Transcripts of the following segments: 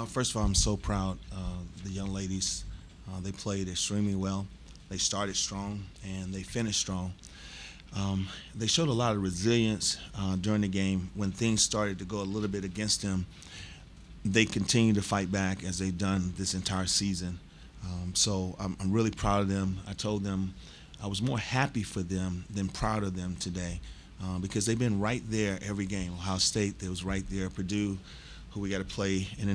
First of all, I'm so proud. The young ladies, they played extremely well. They started strong and they finished strong. They showed a lot of resilience during the game. When things started to go a little bit against them, they continued to fight back as they've done this entire season. So I'm really proud of them. I told them I was more happy for them than proud of them today because they've been right there every game. Ohio State, they was right there. Purdue, who we got to play in the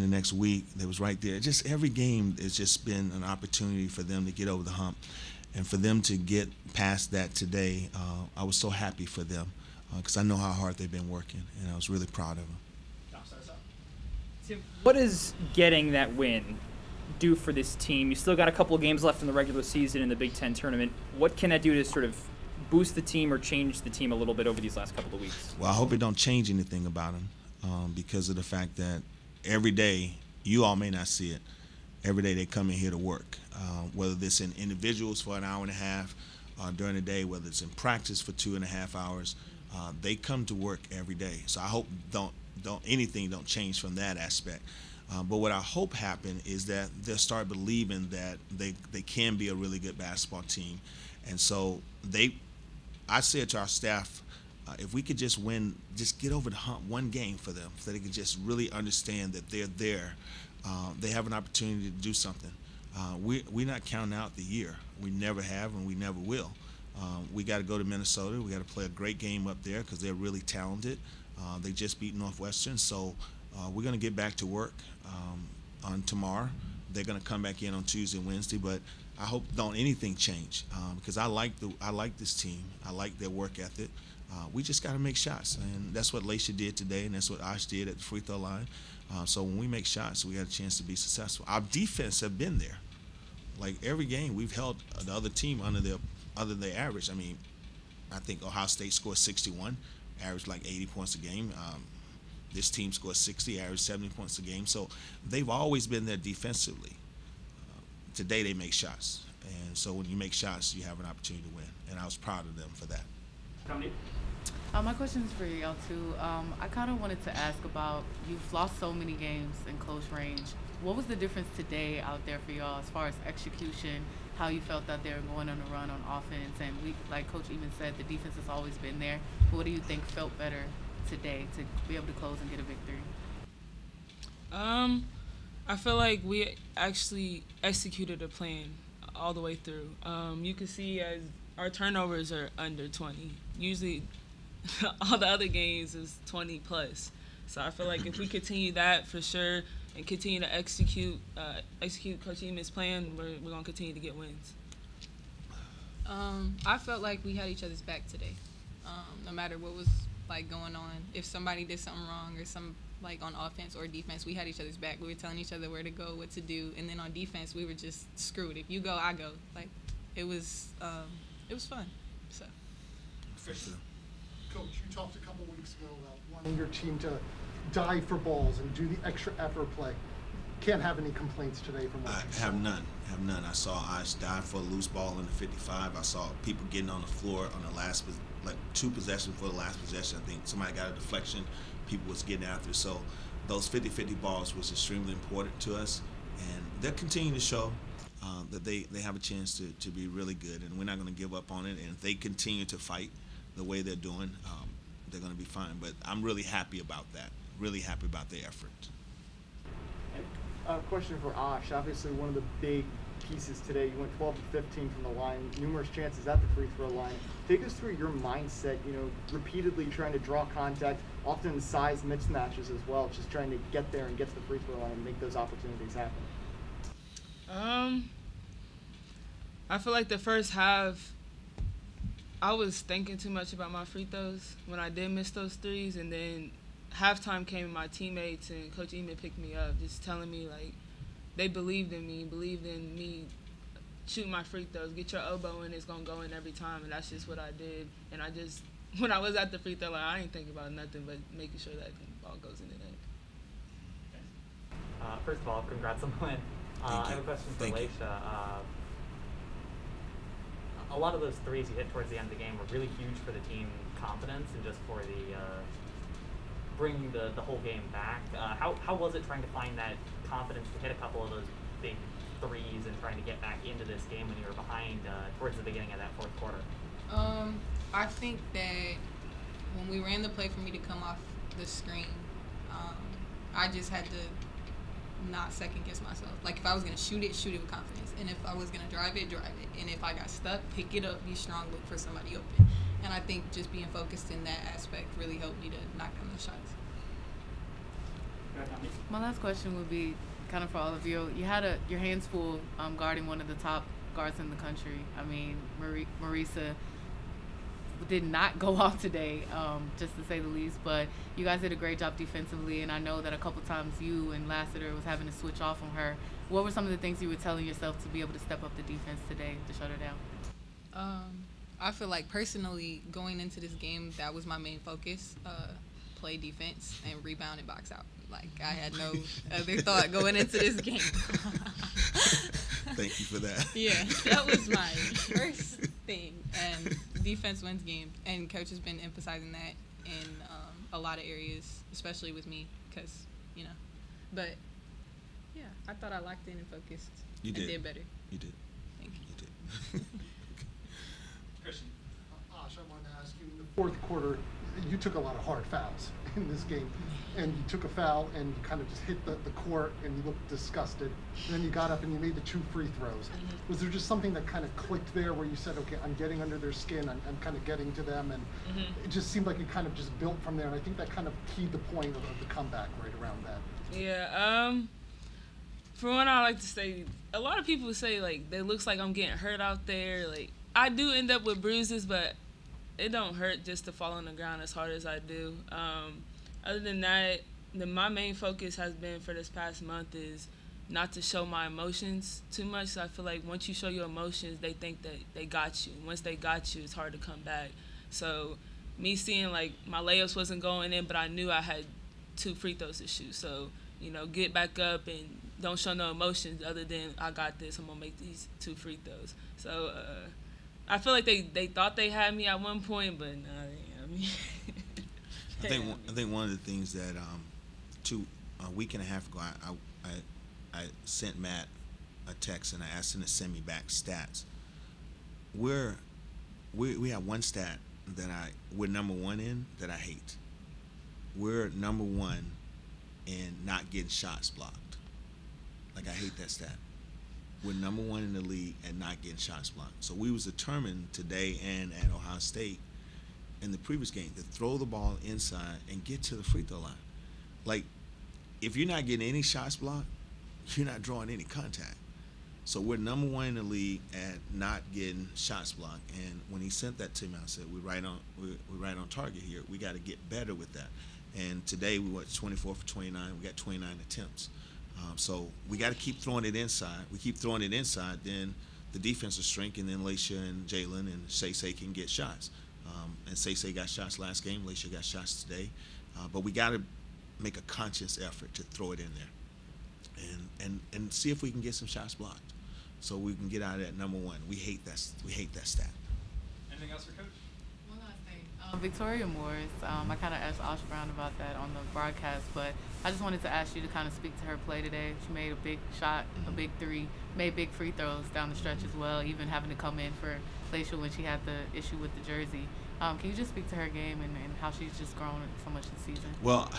next week, they was right there. Just every game has just been an opportunity for them to get over the hump. And for them to get past that today, I was so happy for them because I know how hard they've been working, and I was really proud of them. Tim, what does getting that win do for this team? You still got a couple of games left in the regular season in the Big Ten tournament. What can that do to sort of boost the team or change the team a little bit over these last couple of weeks? Well, I hope it don't change anything about them because of the fact that every day, you all may not see it, every day they come in here to work, whether it's in individuals for an hour and a half during the day, whether it's in practice for 2.5 hours. They come to work every day. So I hope anything don't change from that aspect. But what I hope happen is that they'll start believing that they can be a really good basketball team. And so I said to our staff, if we could just win, just get over the hump one game for them, so they could just really understand that they're there. They have an opportunity to do something. We're not counting out the year. We never have and we never will. We got to go to Minnesota. We got to play a great game up there because they're really talented. They just beat Northwestern, so we're going to get back to work on tomorrow. They're going to come back in on Tuesday and Wednesday, but I hope don't anything change because I like this team. I like their work ethic. We just got to make shots, and that's what Lasha did today, and that's what Ash did at the free throw line. So when we make shots, we got a chance to be successful. Our defense have been there. Like every game, we've held the other team under their average. I mean, I think Ohio State scored 61, averaged like 80 points a game. This team scored 60, averaged 70 points a game. So they've always been there defensively. Today they make shots, and so when you make shots, you have an opportunity to win. And I was proud of them for that. My question is for y'all too. I kind of wanted to ask about, you've lost so many games in close range. What was the difference today out there for y'all as far as execution, how you felt that they were going on a run on offense? And like Coach even said, the defense has always been there. But what do you think felt better today to be able to close and get a victory? I feel like we actually executed a plan all the way through. You can see as our turnovers are under 20. Usually all the other games is 20 plus. So I feel like if we continue that for sure and continue to execute Coach Eamon's plan, we're going to continue to get wins. I felt like we had each other's back today. No matter what was like going on, if somebody did something wrong or some like on offense or defense, we had each other's back. We were telling each other where to go, what to do, and then on defense, we were just screwed. If you go, I go. Like it was fun. So. Coach, you talked a couple weeks ago about wanting your team to dive for balls and do the extra effort play. Can't have any complaints today from what you Have none. I saw Ash dive for a loose ball in the 55. I saw people getting on the floor on the last, like 2 possessions for the last possession. I think somebody got a deflection. People was getting after. So those 50-50 balls was extremely important to us, and they'll continue to show that they have a chance to be really good, and we're not going to give up on it. And if they continue to fight the way they're doing, they're going to be fine. But I'm really happy about that. Really happy about their effort. Question for Ash. Obviously, one of the big pieces today, you went 12 to 15 from the line, numerous chances at the free throw line. Take us through your mindset, repeatedly trying to draw contact, often size mismatches as well, just trying to get there and get to the free throw line and make those opportunities happen. I feel like the first half, I was thinking too much about my free throws when I did miss those threes, and then halftime came and my teammates and Coach Eaton picked me up, just telling me like they believed in me shooting my free throws. Get your elbow in, it's gonna go in every time, and that's just what I did. And I just, when I was at the free throw line, I didn't think about nothing but making sure that the ball goes in the net. First of all, congrats on the win. I have a question for Lasha. A lot of those threes you hit towards the end of the game were really huge for the team confidence and just for the bringing the whole game back. How was it trying to find that confidence to hit a couple of those big threes and trying to get back into this game when you were behind towards the beginning of that fourth quarter? I think that when we ran the play for me to come off the screen, I just had to not second guess myself. Like, if I was going to shoot it with confidence. And if I was going to drive it. And if I got stuck, pick it up, be strong, look for somebody open. And I think just being focused in that aspect really helped me to knock down those shots. My last question would be kind of for all of you. You had your hands full guarding one of the top guards in the country. I mean, Marisa did not go off today, just to say the least. But you guys did a great job defensively, and I know that a couple times you and Lasseter was having to switch off on her. What were some of the things you were telling yourself to be able to step up the defense today to shut her down? I feel like personally going into this game, that was my main focus, play defense and rebound and box out. Like, I had no other thought going into this game. Thank you for that. Yeah, that was my first thing. And defense wins games. And Coach has been emphasizing that in a lot of areas, especially with me, because, you know. But, yeah, I thought I locked in and focused. You did. And did better. You did. Thank you. You did. Christian. Ash, I wanted to ask you, in the fourth quarter, you took a lot of hard fouls in this game. And you took a foul and you kind of just hit the court and you looked disgusted. And then you got up and you made the 2 free throws. Mm-hmm. Was there just something that kind of clicked there where you said, okay, I'm getting under their skin, I'm kind of getting to them, and it just seemed like it kind of just built from there, and I think that kind of keyed the point of the comeback right around that. Yeah, for one, I like to say, a lot of people say, like, it looks like I'm getting hurt out there. Like, I do end up with bruises, but it don't hurt just to fall on the ground as hard as I do. Other than that, my main focus has been for this past month is not to show my emotions too much. So I feel like once you show your emotions, they think that they got you. Once they got you, it's hard to come back. So me seeing, like, my layups wasn't going in, but I knew I had 2 free throws to shoot. So, you know, get back up and don't show no emotions other than I got this, I'm going to make these 2 free throws. So I feel like they thought they had me at one point, but no, I mean. I think one of the things that a week and a half ago, I sent Matt a text and I asked him to send me back stats. We have one stat that we're number 1 in that I hate. We're number 1 in not getting shots blocked. Like, I hate that stat. We're number 1 in the league at not getting shots blocked. So we was determined today and at Ohio State in the previous game to throw the ball inside and get to the free throw line. Like, if you're not getting any shots blocked, you're not drawing any contact. So we're number 1 in the league at not getting shots blocked. And when he sent that to me, I said, we're right on target here. We got to get better with that. And today we were 24 for 29. We got 29 attempts. So we got to keep throwing it inside. We keep throwing it inside, then the defense will shrink, and then Lasha and Jalen and Say can get shots. And Say got shots last game. Lasha got shots today. But we got to make a conscious effort to throw it in there, and see if we can get some shots blocked, so we can get out of that number 1. We hate that stat. Anything else for Coach? One last thing. Victoria Morris, I kind of asked Osh Brown about that on the broadcast, but I just wanted to ask you to kind of speak to her play today. She made a big shot, a big 3, made big free throws down the stretch as well, even having to come in for Lasha when she had the issue with the jersey. Can you just speak to her game and how she's just grown so much this season? Well,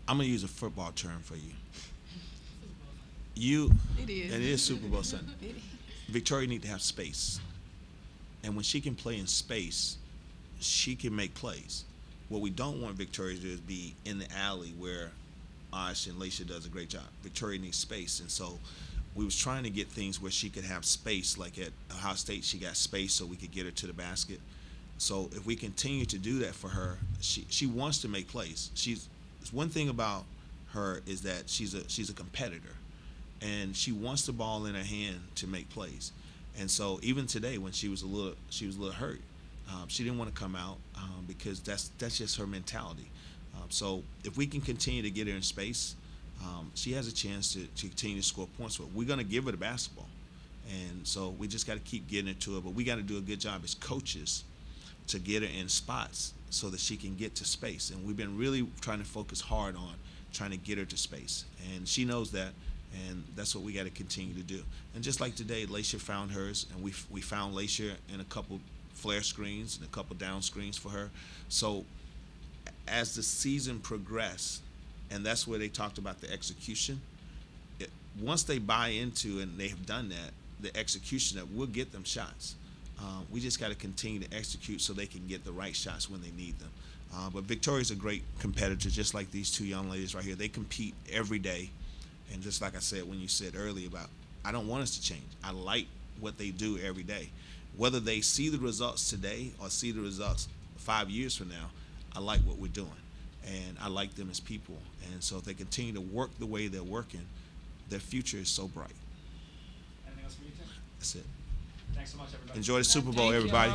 I'm going to use a football term for you. It is. It is Super Bowl Sunday. Victoria need to have space. And when she can play in space, she can make plays. What we don't want Victoria to do is be in the alley where Ash and Lasha does a great job. Victoria needs space. And so we was trying to get things where she could have space, like at Ohio State she got space so we could get her to the basket. So if we continue to do that for her, she wants to make plays. One thing about her is that she's a competitor, and she wants the ball in her hand to make plays. And so even today when she was a little hurt, she didn't want to come out because that's just her mentality. So if we can continue to get her in space, she has a chance to continue to score points. But we're going to give her the basketball, and so we just got to keep getting it to her. But we got to do a good job as coaches to get her in spots so that she can get to space. And we've been really trying to focus hard on trying to get her to space. And she knows that, and that's what we got to continue to do. And just like today, Lasha found hers, and we found Lasha in a couple flare screens and a couple down screens for her. So as the season progressed, and that's where they talked about the execution, once they buy into and they have done that, the execution, that we'll get them shots. We just got to continue to execute so they can get the right shots when they need them. But Victoria's a great competitor, just like these two young ladies right here. They compete every day. And just like I said when you said earlier about, I don't want us to change. I like what they do every day. Whether they see the results today or see the results 5 years from now, I like what we're doing. And I like them as people. And so if they continue to work the way they're working, their future is so bright. Anything else from you, Tim? That's it. Thanks so much, everybody. Enjoy the Super Bowl, Thank you. everybody.